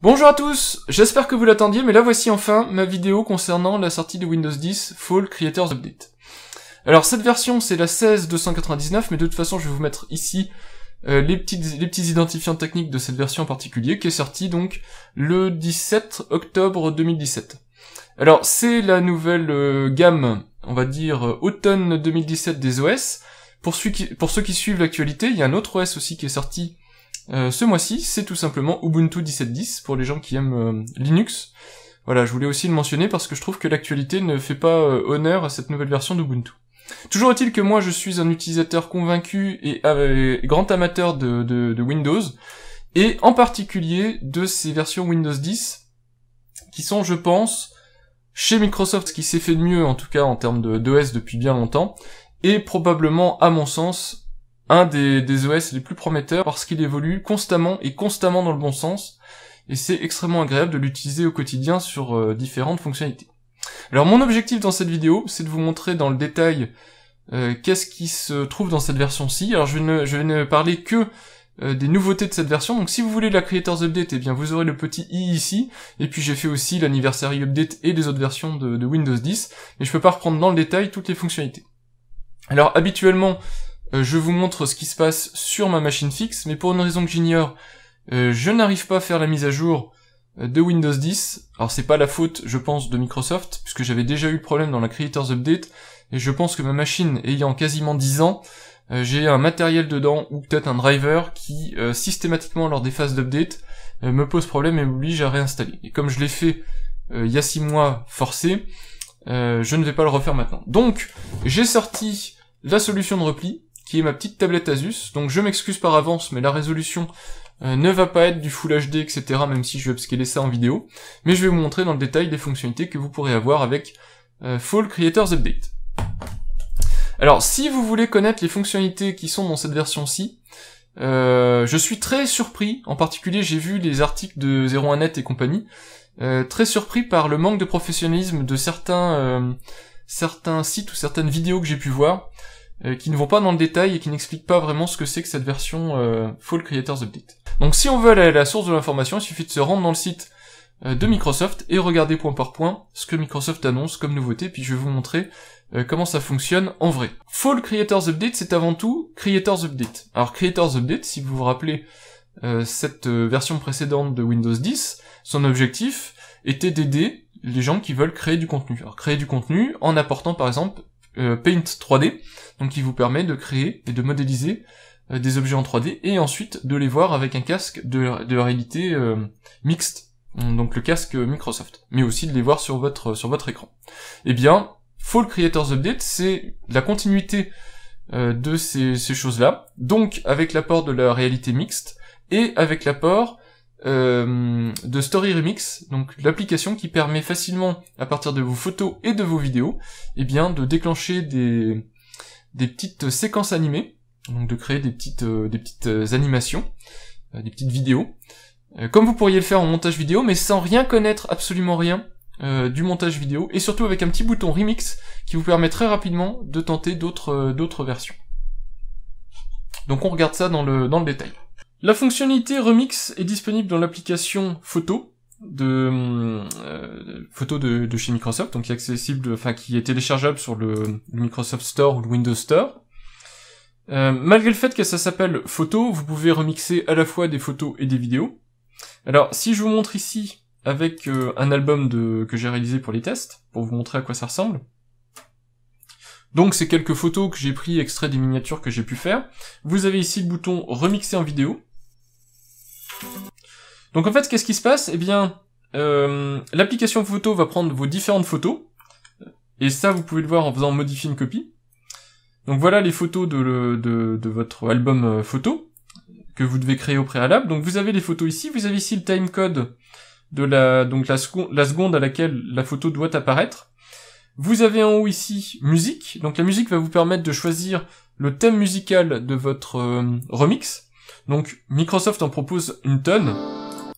Bonjour à tous, j'espère que vous l'attendiez, mais là voici enfin ma vidéo concernant la sortie de Windows 10 Fall Creators Update. Alors cette version c'est la 16.299, mais de toute façon je vais vous mettre ici les petits identifiants techniques de cette version en particulier, qui est sortie donc le 17 octobre 2017. Alors c'est la nouvelle gamme, on va dire automne 2017 des OS. Pour ceux qui suivent l'actualité, il y a un autre OS aussi qui est sorti ce mois-ci, c'est tout simplement Ubuntu 17.10 pour les gens qui aiment Linux. Voilà, je voulais aussi le mentionner parce que je trouve que l'actualité ne fait pas honneur à cette nouvelle version d'Ubuntu. Toujours est-il que moi je suis un utilisateur convaincu et grand amateur de Windows, et en particulier de ces versions Windows 10, qui sont, je pense, chez Microsoft ce qui s'est fait de mieux, en tout cas en termes d'OS depuis bien longtemps, et probablement, à mon sens, un des OS les plus prometteurs parce qu'il évolue constamment dans le bon sens, et c'est extrêmement agréable de l'utiliser au quotidien sur différentes fonctionnalités. Alors mon objectif dans cette vidéo, c'est de vous montrer dans le détail qu'est-ce qui se trouve dans cette version-ci. Alors je vais ne parler que des nouveautés de cette version, donc si vous voulez la Creators Update, eh bien vous aurez le petit i ici, et puis j'ai fait aussi l'Anniversary Update et les autres versions de Windows 10, mais je peux pas reprendre dans le détail toutes les fonctionnalités. Alors habituellement, je vous montre ce qui se passe sur ma machine fixe, mais pour une raison que j'ignore, je n'arrive pas à faire la mise à jour de Windows 10. Alors c'est pas la faute, je pense, de Microsoft, puisque j'avais déjà eu le problème dans la Creators Update, et je pense que ma machine ayant quasiment 10 ans, j'ai un matériel dedans, ou peut-être un driver, qui systématiquement lors des phases d'update, me pose problème et m'oblige à réinstaller. Et comme je l'ai fait il y a 6 mois forcé, je ne vais pas le refaire maintenant. Donc, j'ai sorti la solution de repli, qui est ma petite tablette Asus, donc je m'excuse par avance, mais la résolution ne va pas être du Full HD, etc., même si je vais upscaler ça en vidéo, mais je vais vous montrer dans le détail les fonctionnalités que vous pourrez avoir avec Fall Creators Update. Alors, si vous voulez connaître les fonctionnalités qui sont dans cette version-ci, je suis très surpris, en particulier j'ai vu les articles de 01net et compagnie, très surpris par le manque de professionnalisme de certains sites ou certaines vidéos que j'ai pu voir, qui ne vont pas dans le détail et qui n'expliquent pas vraiment ce que c'est que cette version Fall Creators Update. Donc si on veut aller à la source de l'information, il suffit de se rendre dans le site de Microsoft et regarder point par point ce que Microsoft annonce comme nouveauté, puis je vais vous montrer comment ça fonctionne en vrai. Fall Creators Update, c'est avant tout Creators Update. Alors Creators Update, si vous vous rappelez cette version précédente de Windows 10, son objectif était d'aider les gens qui veulent créer du contenu. Alors créer du contenu en apportant par exemple Paint 3D, donc qui vous permet de créer et de modéliser des objets en 3D, et ensuite de les voir avec un casque de réalité mixte, donc le casque Microsoft, mais aussi de les voir sur votre écran. Eh bien, Fall Creators Update, c'est la continuité de ces choses-là, donc avec l'apport de la réalité mixte, et avec l'apport de Story Remix, donc l'application qui permet facilement, à partir de vos photos et de vos vidéos, eh bien de déclencher des petites séquences animées, donc de créer des petites animations, des petites vidéos, comme vous pourriez le faire en montage vidéo, mais sans rien connaître, absolument rien, du montage vidéo, et surtout avec un petit bouton Remix qui vous permet très rapidement de tenter d'autres versions. Donc on regarde ça dans le détail. La fonctionnalité Remix est disponible dans l'application photo de chez Microsoft, donc qui est accessible, qui est téléchargeable sur le Microsoft Store ou le Windows Store. Malgré le fait que ça s'appelle photo, vous pouvez remixer à la fois des photos et des vidéos. Alors, si je vous montre ici avec un album que j'ai réalisé pour les tests, pour vous montrer à quoi ça ressemble. Donc c'est quelques photos que j'ai pris, extraits des miniatures que j'ai pu faire. Vous avez ici le bouton remixer en vidéo. Donc en fait, qu'est-ce qui se passe? Eh bien, l'application photo va prendre vos différentes photos, et ça vous pouvez le voir en faisant modifier une copie. Donc voilà les photos de votre album photo, que vous devez créer au préalable. Donc vous avez les photos ici, vous avez ici le timecode de la seconde à laquelle la photo doit apparaître. Vous avez en haut ici musique, donc la musique va vous permettre de choisir le thème musical de votre remix. Donc Microsoft en propose une tonne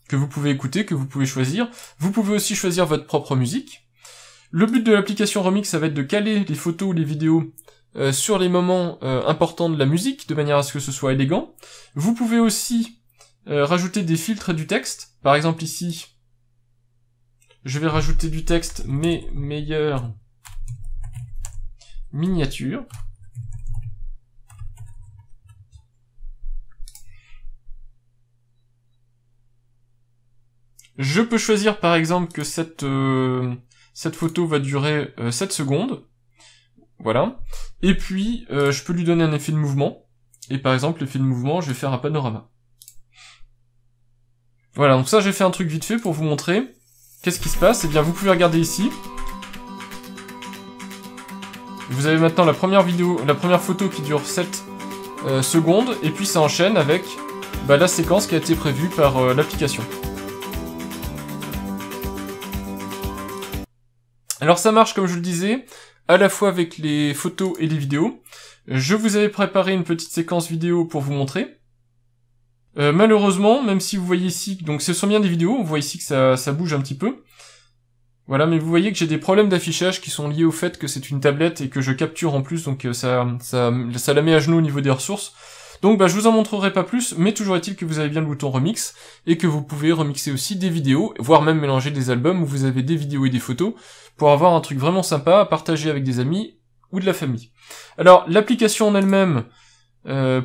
que vous pouvez écouter, que vous pouvez choisir. Vous pouvez aussi choisir votre propre musique. Le but de l'application Remix, ça va être de caler les photos ou les vidéos sur les moments importants de la musique, de manière à ce que ce soit élégant. Vous pouvez aussi rajouter des filtres et du texte. Par exemple ici, je vais rajouter du texte, mes meilleures miniatures. Je peux choisir par exemple que cette photo va durer 7 secondes. Voilà. Et puis, je peux lui donner un effet de mouvement. Et par exemple, l'effet de mouvement, je vais faire un panorama. Voilà, donc ça j'ai fait un truc vite fait pour vous montrer. Qu'est-ce qui se passe? Eh bien, vous pouvez regarder ici. Vous avez maintenant la première photo qui dure 7 secondes. Et puis ça enchaîne avec la séquence qui a été prévue par l'application. Alors ça marche, comme je le disais, à la fois avec les photos et les vidéos. Je vous avais préparé une petite séquence vidéo pour vous montrer. Malheureusement, même si vous voyez ici, donc ce sont bien des vidéos, on voit ici que ça bouge un petit peu. Voilà, mais vous voyez que j'ai des problèmes d'affichage qui sont liés au fait que c'est une tablette et que je capture en plus, donc ça la met à genoux au niveau des ressources. Donc je vous en montrerai pas plus, mais toujours est-il que vous avez bien le bouton remix, et que vous pouvez remixer aussi des vidéos, voire même mélanger des albums où vous avez des vidéos et des photos, pour avoir un truc vraiment sympa à partager avec des amis ou de la famille. Alors, l'application en elle-même,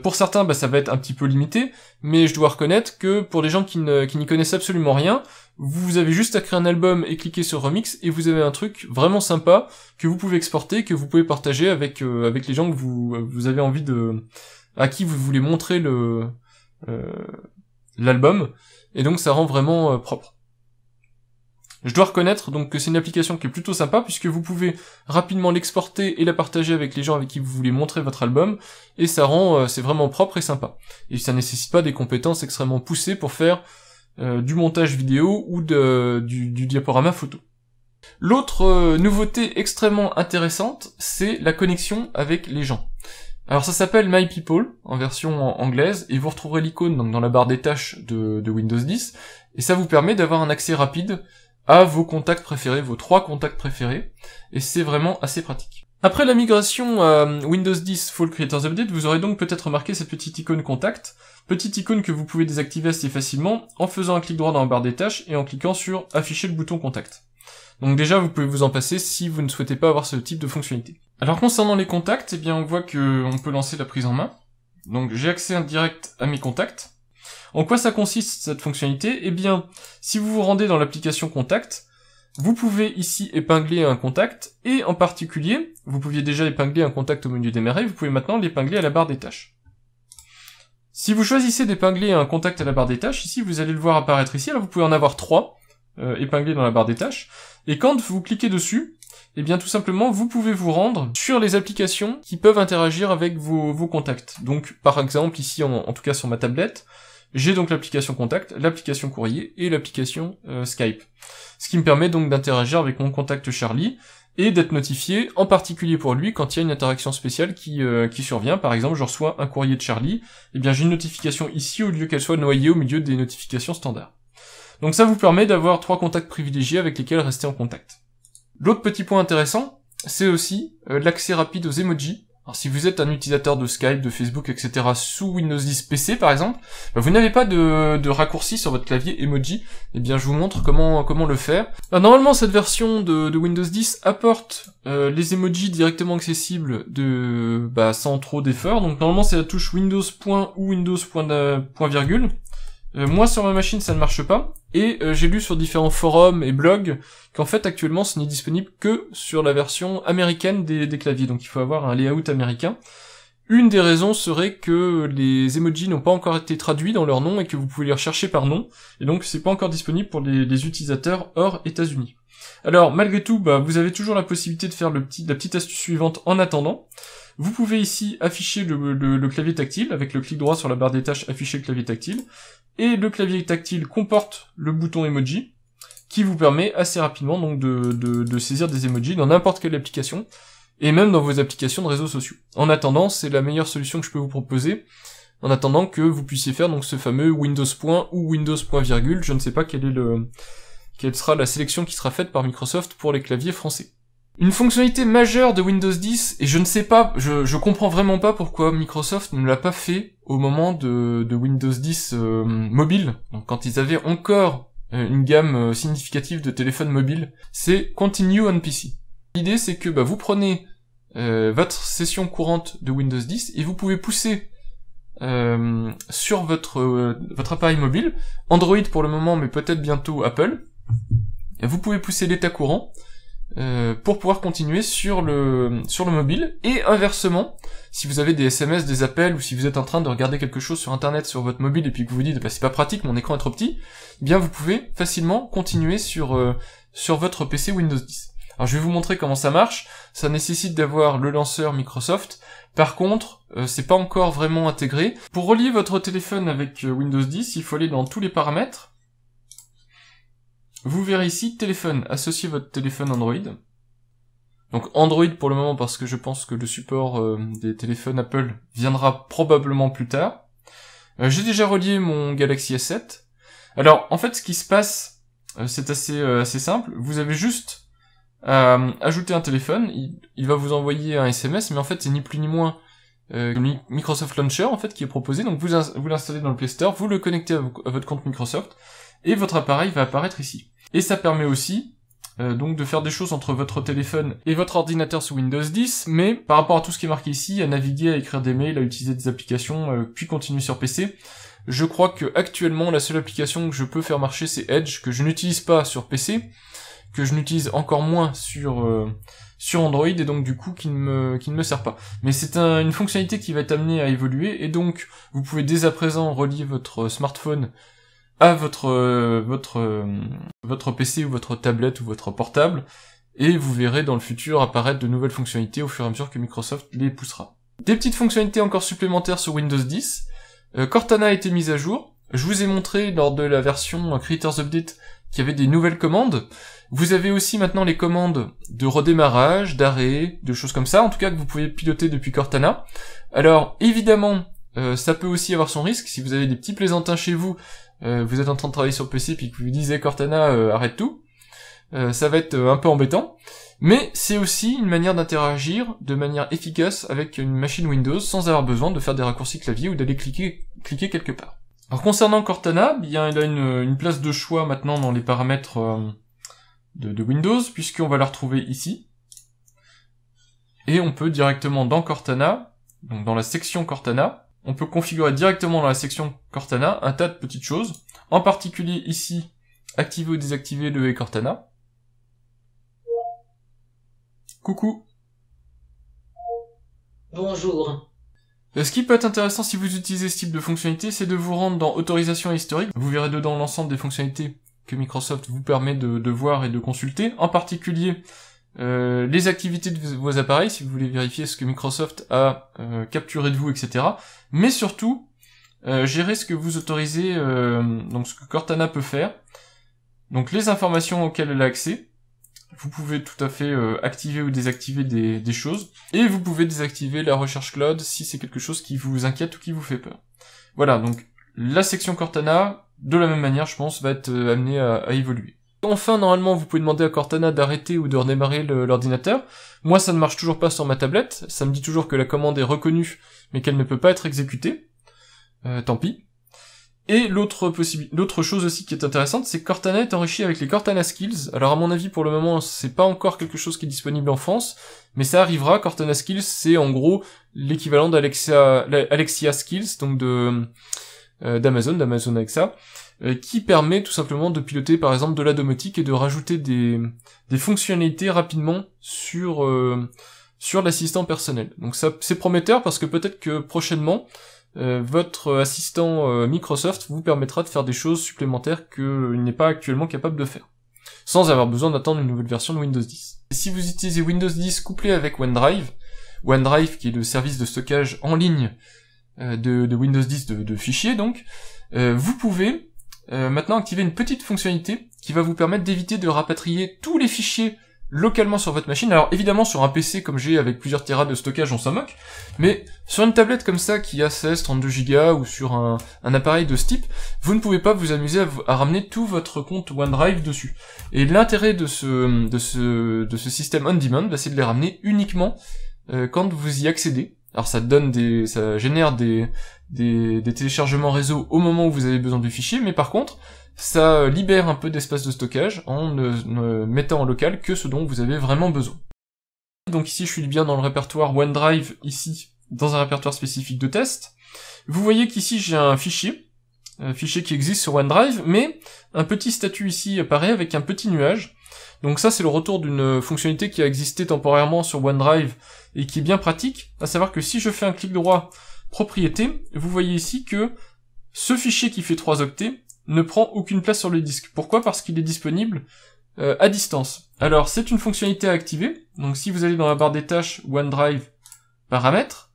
pour certains, ça va être un petit peu limité, mais je dois reconnaître que pour les gens qui n'y connaissent absolument rien, vous avez juste à créer un album et cliquer sur Remix, et vous avez un truc vraiment sympa que vous pouvez exporter, que vous pouvez partager avec les gens que vous avez envie à qui vous voulez montrer l'album, et donc ça rend vraiment propre. Je dois reconnaître donc que c'est une application qui est plutôt sympa, puisque vous pouvez rapidement l'exporter et la partager avec les gens avec qui vous voulez montrer votre album, et ça rend, c'est vraiment propre et sympa. Et ça nécessite pas des compétences extrêmement poussées pour faire du montage vidéo ou du diaporama photo. L'autre nouveauté extrêmement intéressante, c'est la connexion avec les gens. Alors ça s'appelle My People, en version anglaise, et vous retrouverez l'icône donc dans la barre des tâches de Windows 10, et ça vous permet d'avoir un accès rapide à vos contacts préférés, vos 3 contacts préférés, et c'est vraiment assez pratique. Après la migration à Windows 10 Fall Creators Update, vous aurez donc peut-être remarqué cette petite icône contact, petite icône que vous pouvez désactiver assez facilement en faisant un clic droit dans la barre des tâches et en cliquant sur afficher le bouton contact. Donc déjà, vous pouvez vous en passer si vous ne souhaitez pas avoir ce type de fonctionnalité. Alors concernant les contacts, eh bien on voit que on peut lancer la prise en main. Donc j'ai accès en direct à mes contacts. En quoi ça consiste cette fonctionnalité? Eh bien, si vous vous rendez dans l'application Contact, vous pouvez ici épingler un contact, et en particulier, vous pouviez déjà épingler un contact au menu démarrer, vous pouvez maintenant l'épingler à la barre des tâches. Si vous choisissez d'épingler un contact à la barre des tâches, ici vous allez le voir apparaître ici, alors vous pouvez en avoir 3 épinglés dans la barre des tâches, et quand vous cliquez dessus, eh bien tout simplement vous pouvez vous rendre sur les applications qui peuvent interagir avec vos contacts. Donc par exemple ici, en tout cas sur ma tablette, j'ai donc l'application Contact, l'application Courrier et l'application Skype. Ce qui me permet donc d'interagir avec mon contact Charlie et d'être notifié, en particulier pour lui, quand il y a une interaction spéciale qui survient. Par exemple, je reçois un courrier de Charlie, et bien j'ai une notification ici au lieu qu'elle soit noyée au milieu des notifications standards. Donc ça vous permet d'avoir 3 contacts privilégiés avec lesquels rester en contact. L'autre petit point intéressant, c'est aussi l'accès rapide aux emojis. Alors si vous êtes un utilisateur de Skype, de Facebook, etc. sous Windows 10 PC par exemple, vous n'avez pas de raccourci sur votre clavier emoji, eh bien je vous montre comment le faire. Alors, normalement cette version de Windows 10 apporte les emojis directement accessibles sans trop d'efforts, donc normalement c'est la touche Windows point ou Windows point virgule. Moi sur ma machine ça ne marche pas, et j'ai lu sur différents forums et blogs qu'en fait actuellement ce n'est disponible que sur la version américaine des claviers, donc il faut avoir un layout américain. Une des raisons serait que les emojis n'ont pas encore été traduits dans leur nom et que vous pouvez les rechercher par nom, et donc c'est pas encore disponible pour les utilisateurs hors États-Unis. Alors malgré tout, vous avez toujours la possibilité de faire la petite astuce suivante en attendant. Vous pouvez ici afficher le clavier tactile, avec le clic droit sur la barre des tâches, afficher le clavier tactile, et le clavier tactile comporte le bouton emoji, qui vous permet assez rapidement donc de saisir des emojis dans n'importe quelle application, et même dans vos applications de réseaux sociaux. En attendant, c'est la meilleure solution que je peux vous proposer, en attendant que vous puissiez faire donc ce fameux Windows point ou Windows point virgule, je ne sais pas quelle sera la sélection qui sera faite par Microsoft pour les claviers français. Une fonctionnalité majeure de Windows 10, et je ne sais pas, je comprends vraiment pas pourquoi Microsoft ne l'a pas fait au moment de Windows 10 mobile, donc quand ils avaient encore une gamme significative de téléphones mobiles, c'est Continue on PC. L'idée c'est que vous prenez votre session courante de Windows 10 et vous pouvez pousser sur votre appareil mobile, Android pour le moment mais peut-être bientôt Apple, et vous pouvez pousser l'état courant pour pouvoir continuer sur le mobile, et inversement, si vous avez des SMS, des appels, ou si vous êtes en train de regarder quelque chose sur internet sur votre mobile et puis que vous vous dites c'est pas pratique, mon écran est trop petit, eh bien vous pouvez facilement continuer sur votre PC Windows 10. Alors je vais vous montrer comment ça marche. Ça nécessite d'avoir le lanceur Microsoft. Par contre, c'est pas encore vraiment intégré. Pour relier votre téléphone avec Windows 10, il faut aller dans tous les paramètres. Vous verrez ici, téléphone, associez votre téléphone Android. Donc Android pour le moment parce que je pense que le support des téléphones Apple viendra probablement plus tard. J'ai déjà relié mon Galaxy S7. Alors en fait ce qui se passe, c'est assez simple. Vous avez juste à ajouter un téléphone, il va vous envoyer un SMS, mais en fait c'est ni plus ni moins le Microsoft Launcher en fait qui est proposé. Donc vous l'installez dans le Play Store, vous le connectez à votre compte Microsoft, et votre appareil va apparaître ici. Et ça permet aussi donc de faire des choses entre votre téléphone et votre ordinateur sous Windows 10, mais par rapport à tout ce qui est marqué ici, à naviguer, à écrire des mails, à utiliser des applications, puis continuer sur PC, je crois que actuellement la seule application que je peux faire marcher c'est Edge, que je n'utilise pas sur PC, que je n'utilise encore moins sur Android, et donc du coup qui ne me sert pas. Mais c'est une fonctionnalité qui va être amenée à évoluer, et donc vous pouvez dès à présent relier votre smartphone à votre PC ou votre tablette ou votre portable, et vous verrez dans le futur apparaître de nouvelles fonctionnalités au fur et à mesure que Microsoft les poussera. Des petites fonctionnalités encore supplémentaires sur Windows 10. Cortana a été mise à jour. Je vous ai montré lors de la version Creators Update qu'il y avait des nouvelles commandes. Vous avez aussi maintenant les commandes de redémarrage, d'arrêt, de choses comme ça, en tout cas que vous pouvez piloter depuis Cortana. Alors évidemment, ça peut aussi avoir son risque. Si vous avez des petits plaisantins chez vous, vous êtes en train de travailler sur PC puis que vous disiez Cortana arrête tout, ça va être un peu embêtant, mais c'est aussi une manière d'interagir de manière efficace avec une machine Windows sans avoir besoin de faire des raccourcis clavier ou d'aller cliquer quelque part. Alors concernant Cortana, bien il a une place de choix maintenant dans les paramètres de Windows, puisqu'on va la retrouver ici, et on peut directement dans Cortana, donc dans la section Cortana, on peut configurer directement dans la section Cortana un tas de petites choses, en particulier ici, activer ou désactiver le Cortana. Coucou. Bonjour. Ce qui peut être intéressant si vous utilisez ce type de fonctionnalité, c'est de vous rendre dans Autorisation et historique. Vous verrez dedans l'ensemble des fonctionnalités que Microsoft vous permet de voir et de consulter, en particulier les activités de vos appareils, si vous voulez vérifier ce que Microsoft a capturé de vous, etc. Mais surtout, gérer ce que vous autorisez, donc ce que Cortana peut faire, donc les informations auxquelles elle a accès. Vous pouvez tout à fait activer ou désactiver des choses, et vous pouvez désactiver la recherche cloud si c'est quelque chose qui vous inquiète ou qui vous fait peur. Voilà, donc la section Cortana, de la même manière, je pense, va être amenée à évoluer. Enfin, normalement, vous pouvez demander à Cortana d'arrêter ou de redémarrer l'ordinateur. Moi, ça ne marche toujours pas sur ma tablette. Ça me dit toujours que la commande est reconnue, mais qu'elle ne peut pas être exécutée. Tant pis. Et l'autre chose aussi qui est intéressante, c'est que Cortana est enrichi avec les Cortana Skills. Alors à mon avis, pour le moment, c'est pas encore quelque chose qui est disponible en France, mais ça arrivera. Cortana Skills, c'est en gros l'équivalent d'Alexia Skills, donc d'Amazon Alexa, qui permet tout simplement de piloter par exemple de la domotique et de rajouter des fonctionnalités rapidement sur l'assistant personnel. Donc ça c'est prometteur parce que peut-être que prochainement votre assistant Microsoft vous permettra de faire des choses supplémentaires qu'il n'est pas actuellement capable de faire, sans avoir besoin d'attendre une nouvelle version de Windows 10. Et si vous utilisez Windows 10 couplé avec OneDrive qui est le service de stockage en ligne de Windows 10 de fichiers donc, vous pouvez maintenant activer une petite fonctionnalité qui va vous permettre d'éviter de rapatrier tous les fichiers localement sur votre machine. Alors évidemment sur un PC comme j'ai avec plusieurs Tera de stockage on s'en moque, mais sur une tablette comme ça qui a 16, 32 Go ou sur un appareil de ce type, vous ne pouvez pas vous amuser à ramener tout votre compte OneDrive dessus. Et l'intérêt de ce système on-demand, bah, c'est de les ramener uniquement quand vous y accédez. Alors ça génère des téléchargements réseau au moment où vous avez besoin du fichier, mais par contre, ça libère un peu d'espace de stockage en ne mettant en local que ce dont vous avez vraiment besoin. Donc ici, je suis bien dans le répertoire OneDrive, ici, dans un répertoire spécifique de test. Vous voyez qu'ici, j'ai un fichier qui existe sur OneDrive, mais un petit statut ici apparaît avec un petit nuage. Donc ça, c'est le retour d'une fonctionnalité qui a existé temporairement sur OneDrive et qui est bien pratique, à savoir que si je fais un clic droit propriété, vous voyez ici que ce fichier qui fait 3 octets ne prend aucune place sur le disque. Pourquoi ? Parce qu'il est disponible à distance. Alors, c'est une fonctionnalité à activer. Donc, si vous allez dans la barre des tâches OneDrive paramètres,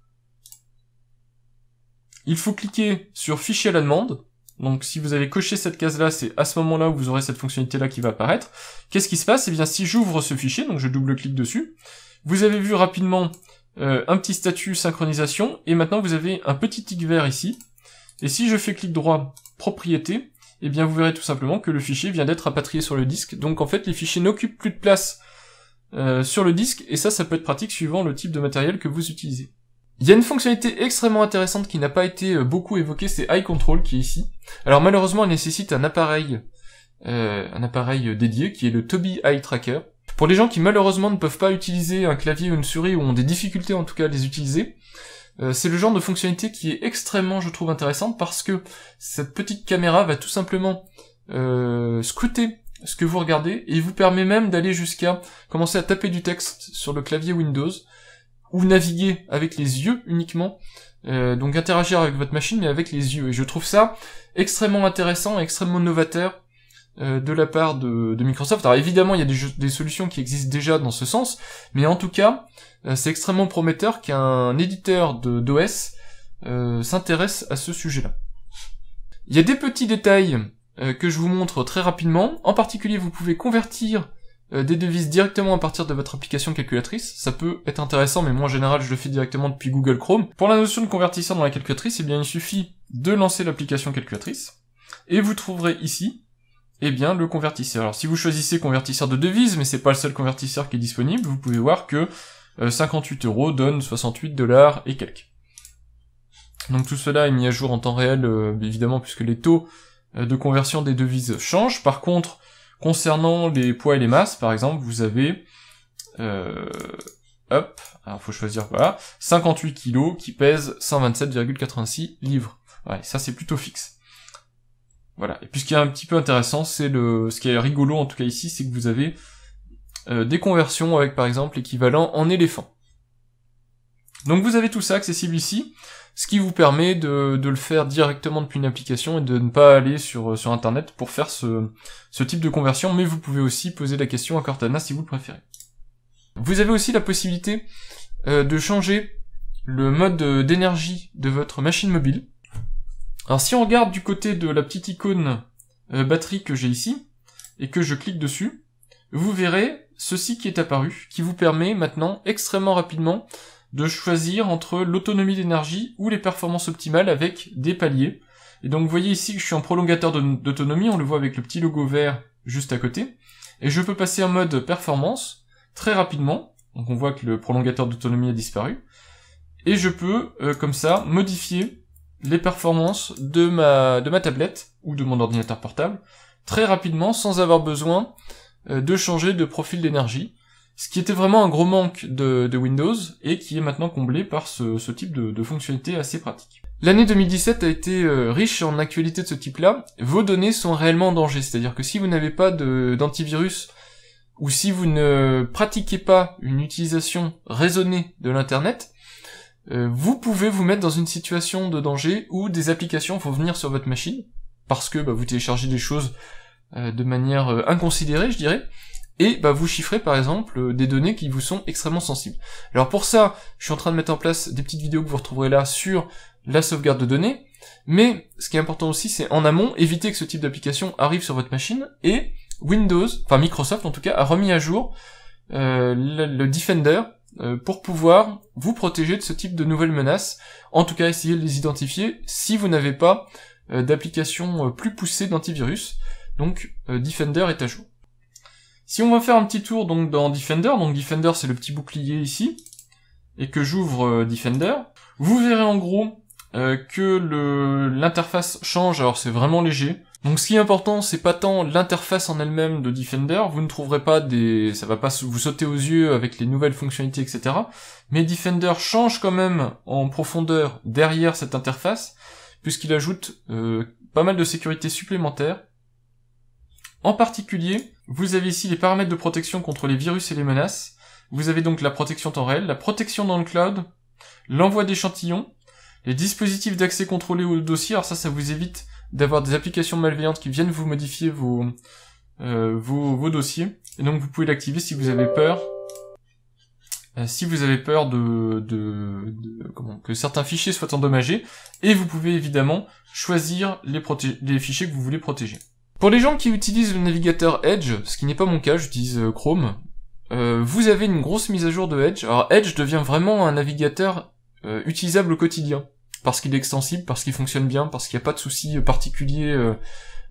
il faut cliquer sur fichier à la demande. Donc, si vous avez coché cette case-là, c'est à ce moment-là où vous aurez cette fonctionnalité-là qui va apparaître. Qu'est-ce qui se passe ? Eh bien, si j'ouvre ce fichier, donc je double-clique dessus, vous avez vu rapidement un petit statut synchronisation, et maintenant vous avez un petit tic vert ici. Et si je fais clic droit propriété, eh bien vous verrez tout simplement que le fichier vient d'être rapatrié sur le disque. Donc en fait les fichiers n'occupent plus de place sur le disque, et ça peut être pratique suivant le type de matériel que vous utilisez. Il y a une fonctionnalité extrêmement intéressante qui n'a pas été beaucoup évoquée, c'est Eye Control qui est ici. Alors malheureusement elle nécessite un appareil dédié qui est le Tobii Eye Tracker. Pour les gens qui malheureusement ne peuvent pas utiliser un clavier ou une souris, ou ont des difficultés en tout cas à les utiliser, c'est le genre de fonctionnalité qui est extrêmement, je trouve, intéressante, parce que cette petite caméra va tout simplement scruter ce que vous regardez, et vous permet même d'aller jusqu'à commencer à taper du texte sur le clavier Windows, ou naviguer avec les yeux uniquement, donc interagir avec votre machine, mais avec les yeux. Et je trouve ça extrêmement intéressant, extrêmement novateur, de la part de Microsoft. Alors évidemment, il y a des solutions qui existent déjà dans ce sens, mais en tout cas, c'est extrêmement prometteur qu'un éditeur d'OS s'intéresse à ce sujet-là. Il y a des petits détails que je vous montre très rapidement. En particulier, vous pouvez convertir des devises directement à partir de votre application calculatrice. Ça peut être intéressant, mais moi en général, je le fais directement depuis Google Chrome. Pour la notion de convertisseur dans la calculatrice, eh bien, il suffit de lancer l'application calculatrice, et vous trouverez ici eh bien, le convertisseur. Alors, si vous choisissez convertisseur de devises, mais c'est pas le seul convertisseur qui est disponible, vous pouvez voir que 58 € donne 68 $ et quelques. Donc tout cela est mis à jour en temps réel, évidemment, puisque les taux de conversion des devises changent. Par contre, concernant les poids et les masses, par exemple, vous avez alors faut choisir, voilà, 58 kg qui pèse 127,86 livres. Ouais, ça c'est plutôt fixe. Voilà. Et puis ce qui est un petit peu intéressant, c'est ce qui est rigolo en tout cas ici, c'est que vous avez des conversions avec par exemple l'équivalent en éléphant. Donc vous avez tout ça accessible ici, ce qui vous permet de le faire directement depuis une application et de ne pas aller sur internet pour faire ce type de conversion, mais vous pouvez aussi poser la question à Cortana si vous le préférez. Vous avez aussi la possibilité de changer le mode d'énergie de votre machine mobile. Alors si on regarde du côté de la petite icône batterie que j'ai ici, et que je clique dessus, vous verrez ceci qui est apparu, qui vous permet maintenant extrêmement rapidement de choisir entre l'autonomie d'énergie ou les performances optimales avec des paliers. Et donc vous voyez ici que je suis en prolongateur d'autonomie, on le voit avec le petit logo vert juste à côté, et je peux passer en mode performance très rapidement, donc on voit que le prolongateur d'autonomie a disparu, et je peux comme ça modifier les performances de ma tablette ou de mon ordinateur portable très rapidement sans avoir besoin de changer de profil d'énergie, ce qui était vraiment un gros manque de Windows et qui est maintenant comblé par ce type de fonctionnalité assez pratique. L'année 2017 a été riche en actualités de ce type-là. Vos données sont réellement en danger, c'est-à-dire que si vous n'avez pas d'antivirus ou si vous ne pratiquez pas une utilisation raisonnée de l'internet, vous pouvez vous mettre dans une situation de danger où des applications vont venir sur votre machine, parce que vous téléchargez des choses de manière inconsidérée, je dirais, et vous chiffrez par exemple des données qui vous sont extrêmement sensibles. Alors pour ça, je suis en train de mettre en place des petites vidéos que vous retrouverez là sur la sauvegarde de données, mais ce qui est important aussi, c'est en amont, éviter que ce type d'application arrive sur votre machine, et Windows, enfin Microsoft en tout cas, a remis à jour le Defender pour pouvoir vous protéger de ce type de nouvelles menaces. En tout cas, essayez de les identifier si vous n'avez pas d'application plus poussée d'antivirus. Donc Defender est à jour. Si on va faire un petit tour donc dans Defender, donc Defender c'est le petit bouclier ici, et que j'ouvre Defender, vous verrez en gros que l'interface change, alors c'est vraiment léger. Donc ce qui est important, c'est pas tant l'interface en elle-même de Defender, vous ne trouverez pas ça va pas vous sauter aux yeux avec les nouvelles fonctionnalités, etc. Mais Defender change quand même en profondeur derrière cette interface, puisqu'il ajoute pas mal de sécurité supplémentaire. En particulier, vous avez ici les paramètres de protection contre les virus et les menaces. Vous avez donc la protection temps réel, la protection dans le cloud, l'envoi d'échantillons, les dispositifs d'accès contrôlé au dossier. Alors ça vous évite d'avoir des applications malveillantes qui viennent vous modifier vos dossiers. Et donc vous pouvez l'activer si vous avez peur. Si vous avez peur que certains fichiers soient endommagés. Et vous pouvez évidemment choisir les fichiers que vous voulez protéger. Pour les gens qui utilisent le navigateur Edge, ce qui n'est pas mon cas, j'utilise Chrome, vous avez une grosse mise à jour de Edge. Alors Edge devient vraiment un navigateur utilisable au quotidien, parce qu'il est extensible, parce qu'il fonctionne bien, parce qu'il n'y a pas de soucis particuliers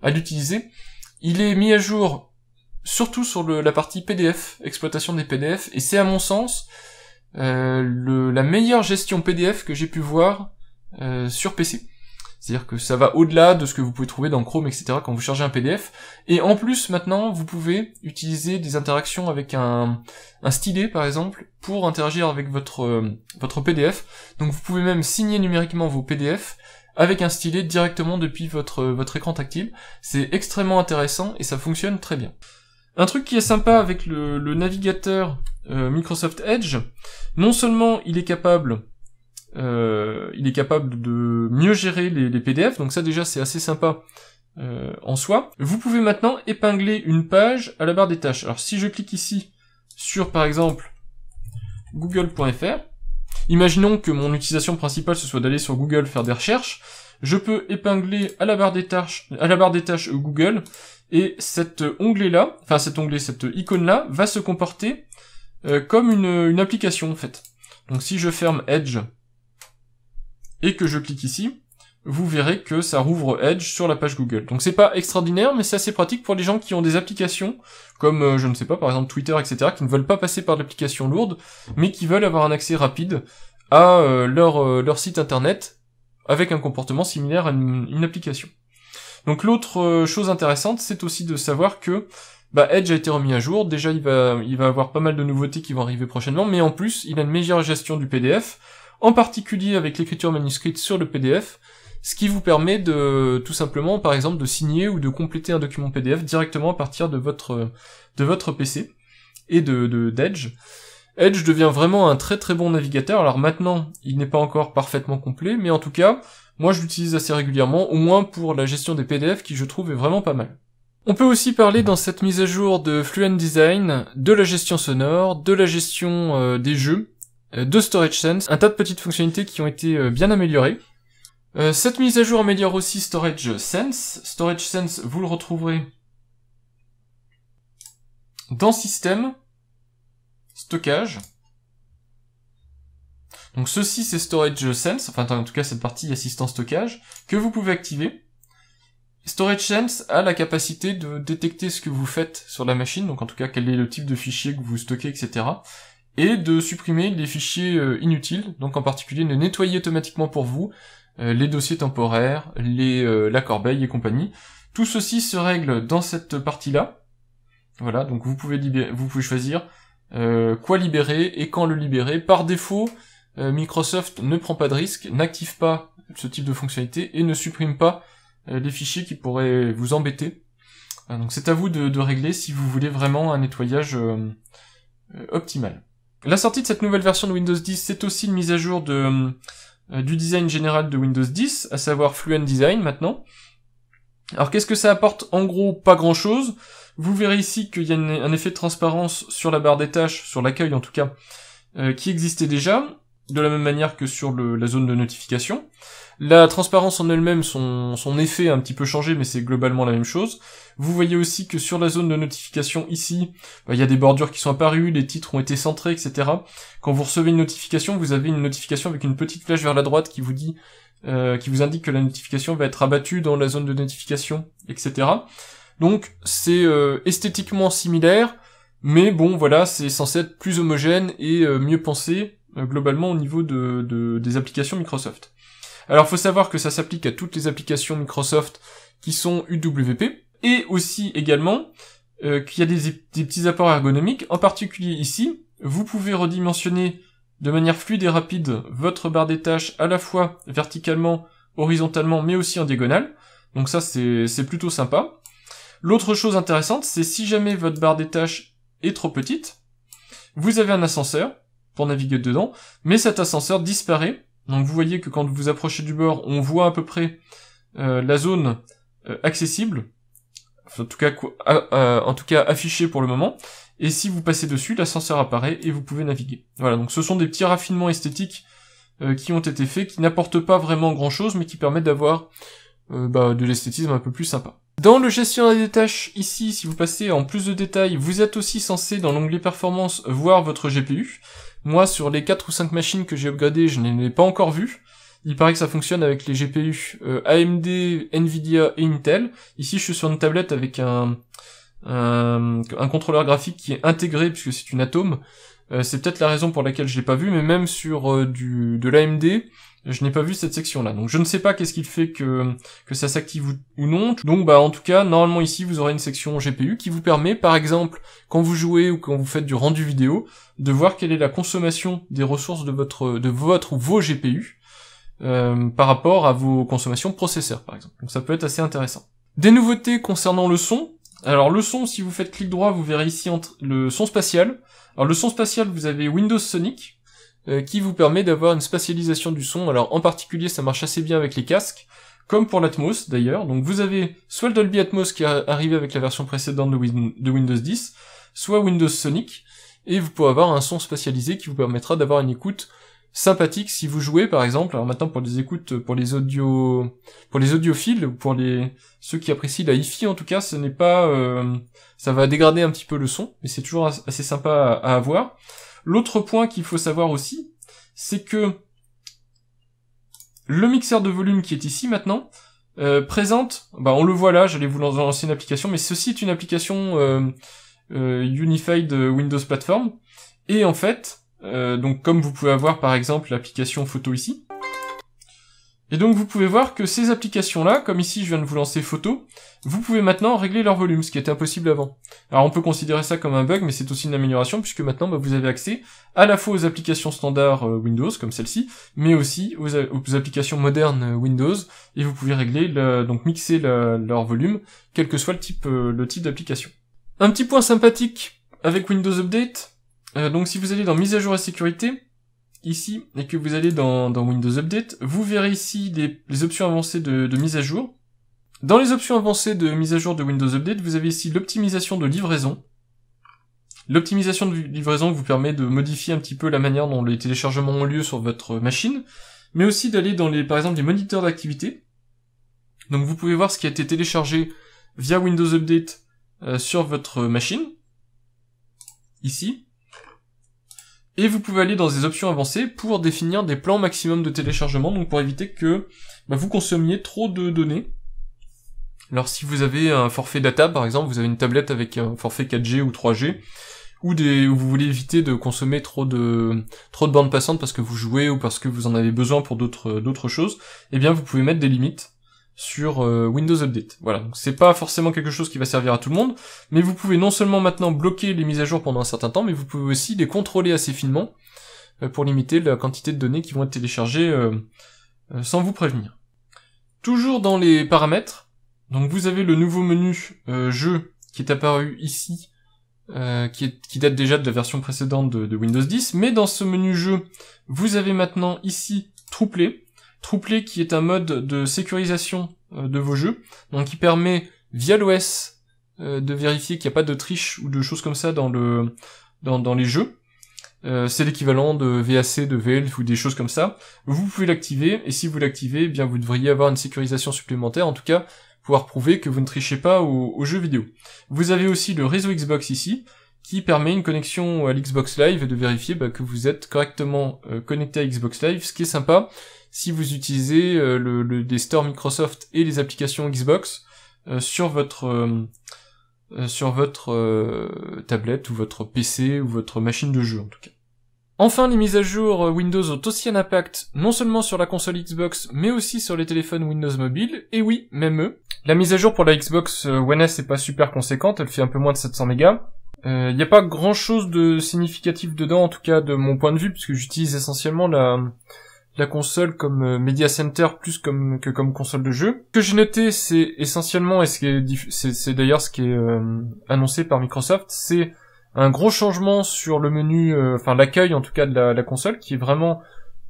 à l'utiliser. Il est mis à jour surtout sur la partie PDF, exploitation des PDF, et c'est à mon sens la meilleure gestion PDF que j'ai pu voir sur PC. C'est-à-dire que ça va au-delà de ce que vous pouvez trouver dans Chrome, etc. quand vous chargez un PDF. Et en plus, maintenant, vous pouvez utiliser des interactions avec un stylet, par exemple, pour interagir avec votre PDF. Donc vous pouvez même signer numériquement vos PDF avec un stylet directement depuis votre écran tactile. C'est extrêmement intéressant et ça fonctionne très bien. Un truc qui est sympa avec le navigateur Microsoft Edge, non seulement il est capable de mieux gérer les PDF, donc ça déjà c'est assez sympa en soi. Vous pouvez maintenant épingler une page à la barre des tâches. Alors si je clique ici sur par exemple google.fr, imaginons que mon utilisation principale ce soit d'aller sur Google faire des recherches, je peux épingler à la barre des tâches Google, et cette icône-là va se comporter comme une application en fait. Donc si je ferme Edge et que je clique ici, vous verrez que ça rouvre Edge sur la page Google. Donc c'est pas extraordinaire, mais c'est assez pratique pour les gens qui ont des applications, comme, je ne sais pas, par exemple Twitter, etc., qui ne veulent pas passer par l'application lourde, mais qui veulent avoir un accès rapide à leur site internet, avec un comportement similaire à une application. Donc l'autre chose intéressante, c'est aussi de savoir que Edge a été remis à jour. Déjà, il va avoir pas mal de nouveautés qui vont arriver prochainement, mais en plus, il a une meilleure gestion du PDF, en particulier avec l'écriture manuscrite sur le PDF, ce qui vous permet de, tout simplement, par exemple, de signer ou de compléter un document PDF directement à partir de votre PC et d'Edge. Edge devient vraiment un très très bon navigateur. Alors maintenant, il n'est pas encore parfaitement complet, mais en tout cas, moi je l'utilise assez régulièrement, au moins pour la gestion des PDF qui je trouve est vraiment pas mal. On peut aussi parler dans cette mise à jour de Fluent Design, de la gestion sonore, de la gestion des jeux, de Storage Sense, un tas de petites fonctionnalités qui ont été bien améliorées. Cette mise à jour améliore aussi Storage Sense. Storage Sense, vous le retrouverez dans Système, Stockage. Donc ceci c'est Storage Sense, enfin en tout cas cette partie assistant stockage, que vous pouvez activer. Storage Sense a la capacité de détecter ce que vous faites sur la machine, donc en tout cas quel est le type de fichier que vous stockez, etc. Et de supprimer les fichiers inutiles, donc en particulier de nettoyer automatiquement pour vous les dossiers temporaires, la corbeille et compagnie. Tout ceci se règle dans cette partie-là. Voilà, donc vous pouvez choisir quoi libérer et quand le libérer. Par défaut, Microsoft ne prend pas de risque, n'active pas ce type de fonctionnalité et ne supprime pas les fichiers qui pourraient vous embêter. Donc c'est à vous de régler si vous voulez vraiment un nettoyage optimal. La sortie de cette nouvelle version de Windows 10, c'est aussi une mise à jour du design général de Windows 10, à savoir Fluent Design maintenant. Alors qu'est-ce que ça apporte? En gros, pas grand chose. Vous verrez ici qu'il y a un effet de transparence sur la barre des tâches, sur l'accueil en tout cas, qui existait déjà, de la même manière que sur la zone de notification. La transparence en elle-même, son effet a un petit peu changé, mais c'est globalement la même chose. Vous voyez aussi que sur la zone de notification ici, il y a des bordures qui sont apparues, les titres ont été centrés, etc. Quand vous recevez une notification, vous avez une notification avec une petite flèche vers la droite qui vous dit, qui vous indique que la notification va être abattue dans la zone de notification, etc. Donc c'est esthétiquement similaire, mais bon voilà, c'est censé être plus homogène et mieux pensé globalement au niveau des applications Microsoft. Alors faut savoir que ça s'applique à toutes les applications Microsoft qui sont UWP, et aussi également qu'il y a des petits apports ergonomiques, en particulier ici, vous pouvez redimensionner de manière fluide et rapide votre barre des tâches à la fois verticalement, horizontalement, mais aussi en diagonale, donc ça c'est plutôt sympa. L'autre chose intéressante, c'est si jamais votre barre des tâches est trop petite, vous avez un ascenseur pour naviguer dedans, mais cet ascenseur disparaît. Donc vous voyez que quand vous approchez du bord, on voit à peu près la zone accessible, enfin, en tout cas affichée pour le moment, et si vous passez dessus, l'ascenseur apparaît et vous pouvez naviguer. Voilà, donc ce sont des petits raffinements esthétiques qui ont été faits, qui n'apportent pas vraiment grand chose, mais qui permettent d'avoir de l'esthétisme un peu plus sympa. Dans le gestionnaire des tâches, ici, si vous passez en plus de détails, vous êtes aussi censé, dans l'onglet performance, voir votre GPU. Moi, sur les 4 ou 5 machines que j'ai upgradées, je ne l'ai pas encore vu. Il paraît que ça fonctionne avec les GPU AMD, Nvidia et Intel. Ici, je suis sur une tablette avec un contrôleur graphique qui est intégré, puisque c'est une Atom. C'est peut-être la raison pour laquelle je l'ai pas vu, mais même sur de l'AMD, je n'ai pas vu cette section-là. Donc je ne sais pas qu'est-ce qui fait que ça s'active ou non. Donc en tout cas, normalement ici, vous aurez une section GPU qui vous permet, par exemple, quand vous jouez ou quand vous faites du rendu vidéo, de voir quelle est la consommation des ressources de votre ou vos GPU par rapport à vos consommations processeurs, par exemple. Donc ça peut être assez intéressant. Des nouveautés concernant le son. Alors le son, si vous faites clic droit, vous verrez ici le son spatial. Alors le son spatial, vous avez Windows Sonic, qui vous permet d'avoir une spatialisation du son. Alors en particulier, ça marche assez bien avec les casques, comme pour l'Atmos d'ailleurs. Donc vous avez soit le Dolby Atmos qui est arrivé avec la version précédente de Windows 10, soit Windows Sonic, et vous pourrez avoir un son spatialisé qui vous permettra d'avoir une écoute sympathique si vous jouez par exemple. Alors maintenant pour les écoutes, pour les audiophiles, ou pour ceux qui apprécient la hi-fi en tout cas, ce n'est pas ça va dégrader un petit peu le son, mais c'est toujours assez sympa à avoir. L'autre point qu'il faut savoir aussi, c'est que le mixeur de volume qui est ici maintenant présente, on le voit là, j'allais vous lancer une application, mais ceci est une application Unified Windows Platform, et en fait, donc comme vous pouvez avoir par exemple l'application photo ici, et donc vous pouvez voir que ces applications-là, comme ici je viens de vous lancer photo, vous pouvez maintenant régler leur volume, ce qui était impossible avant. Alors on peut considérer ça comme un bug, mais c'est aussi une amélioration, puisque maintenant vous avez accès à la fois aux applications standards Windows, comme celle-ci, mais aussi aux applications modernes Windows, et vous pouvez régler, donc mixer leur volume, quel que soit le type d'application. Un petit point sympathique avec Windows Update, donc si vous allez dans mise à jour et sécurité, ici, et que vous allez dans Windows Update, vous verrez ici les options avancées de mise à jour. Dans les options avancées de mise à jour de Windows Update, vous avez ici l'optimisation de livraison. L'optimisation de livraison vous permet de modifier un petit peu la manière dont les téléchargements ont lieu sur votre machine, mais aussi d'aller dans par exemple, les moniteurs d'activité. Donc vous pouvez voir ce qui a été téléchargé via Windows Update sur votre machine, ici. Et vous pouvez aller dans des options avancées pour définir des plans maximum de téléchargement, donc pour éviter que vous consommiez trop de données. Alors si vous avez un forfait data, par exemple, vous avez une tablette avec un forfait 4G ou 3G, ou vous voulez éviter de consommer trop de bandes passantes parce que vous jouez ou parce que vous en avez besoin pour d'autres choses, eh bien vous pouvez mettre des limites sur Windows Update. Voilà, donc c'est pas forcément quelque chose qui va servir à tout le monde, mais vous pouvez non seulement maintenant bloquer les mises à jour pendant un certain temps, mais vous pouvez aussi les contrôler assez finement pour limiter la quantité de données qui vont être téléchargées sans vous prévenir. Toujours dans les paramètres, donc vous avez le nouveau menu jeu qui est apparu ici, qui date déjà de la version précédente de Windows 10, mais dans ce menu jeu, vous avez maintenant ici TruePlay, qui est un mode de sécurisation de vos jeux, donc qui permet via l'OS de vérifier qu'il n'y a pas de triche ou de choses comme ça dans les jeux, c'est l'équivalent de VAC, de VL ou des choses comme ça. Vous pouvez l'activer, et si vous l'activez, eh bien vous devriez avoir une sécurisation supplémentaire, en tout cas, pouvoir prouver que vous ne trichez pas aux jeux vidéo. Vous avez aussi le réseau Xbox ici, qui permet une connexion à l'Xbox Live et de vérifier que vous êtes correctement connecté à Xbox Live, ce qui est sympa si vous utilisez des stores Microsoft et les applications Xbox sur votre tablette ou votre PC ou votre machine de jeu en tout cas. Enfin, les mises à jour Windows ont aussi un impact non seulement sur la console Xbox, mais aussi sur les téléphones Windows Mobile, et oui, même eux. La mise à jour pour la Xbox One S est pas super conséquente, elle fait un peu moins de 700 mégas. Y a pas grand chose de significatif dedans, en tout cas de mon point de vue, puisque j'utilise essentiellement la console comme Media Center plus que comme console de jeu. Ce que j'ai noté, c'est essentiellement, et c'est d'ailleurs ce qui est annoncé par Microsoft, c'est un gros changement sur le menu, l'accueil en tout cas de la console, qui est vraiment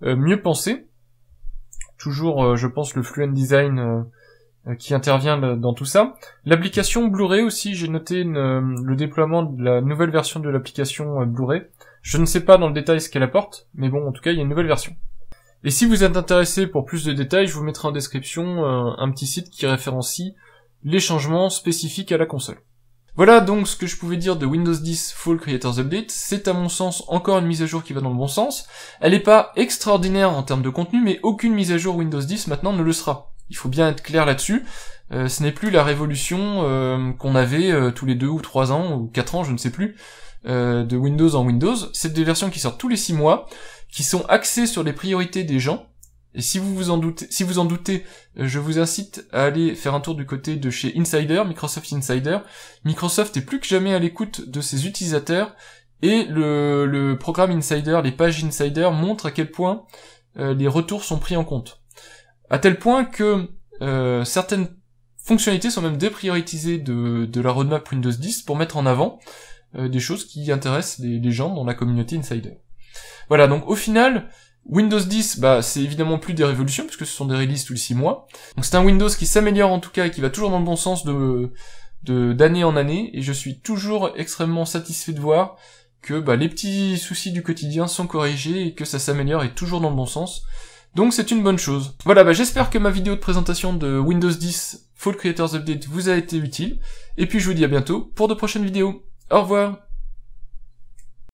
mieux pensé. Toujours, je pense, le Fluent Design qui intervient dans tout ça. L'application Blu-ray aussi, j'ai noté le déploiement de la nouvelle version de l'application Blu-ray. Je ne sais pas dans le détail ce qu'elle apporte, mais bon, en tout cas, il y a une nouvelle version. Et si vous êtes intéressé pour plus de détails, je vous mettrai en description un petit site qui référencie les changements spécifiques à la console. Voilà donc ce que je pouvais dire de Windows 10 Fall Creators Update. C'est à mon sens encore une mise à jour qui va dans le bon sens. Elle n'est pas extraordinaire en termes de contenu, mais aucune mise à jour Windows 10 maintenant ne le sera. Il faut bien être clair là-dessus. Ce n'est plus la révolution qu'on avait tous les 2 ou 3 ans, ou 4 ans, je ne sais plus, de Windows en Windows. C'est des versions qui sortent tous les 6 mois, qui sont axées sur les priorités des gens. Et si vous en doutez, je vous incite à aller faire un tour du côté de chez Insider, Microsoft Insider. Microsoft est plus que jamais à l'écoute de ses utilisateurs, et le programme Insider, les pages Insider montrent à quel point les retours sont pris en compte. À tel point que certaines fonctionnalités sont même déprioritisées de la roadmap Windows 10 pour mettre en avant des choses qui intéressent les gens dans la communauté Insider. Voilà, donc au final, Windows 10, c'est évidemment plus des révolutions, puisque ce sont des releases tous les 6 mois. Donc c'est un Windows qui s'améliore en tout cas, et qui va toujours dans le bon sens d'année en année, et je suis toujours extrêmement satisfait de voir que les petits soucis du quotidien sont corrigés, et que ça s'améliore et toujours dans le bon sens. Donc c'est une bonne chose. Voilà, j'espère que ma vidéo de présentation de Windows 10 Fall Creators Update vous a été utile, et puis je vous dis à bientôt pour de prochaines vidéos. Au revoir.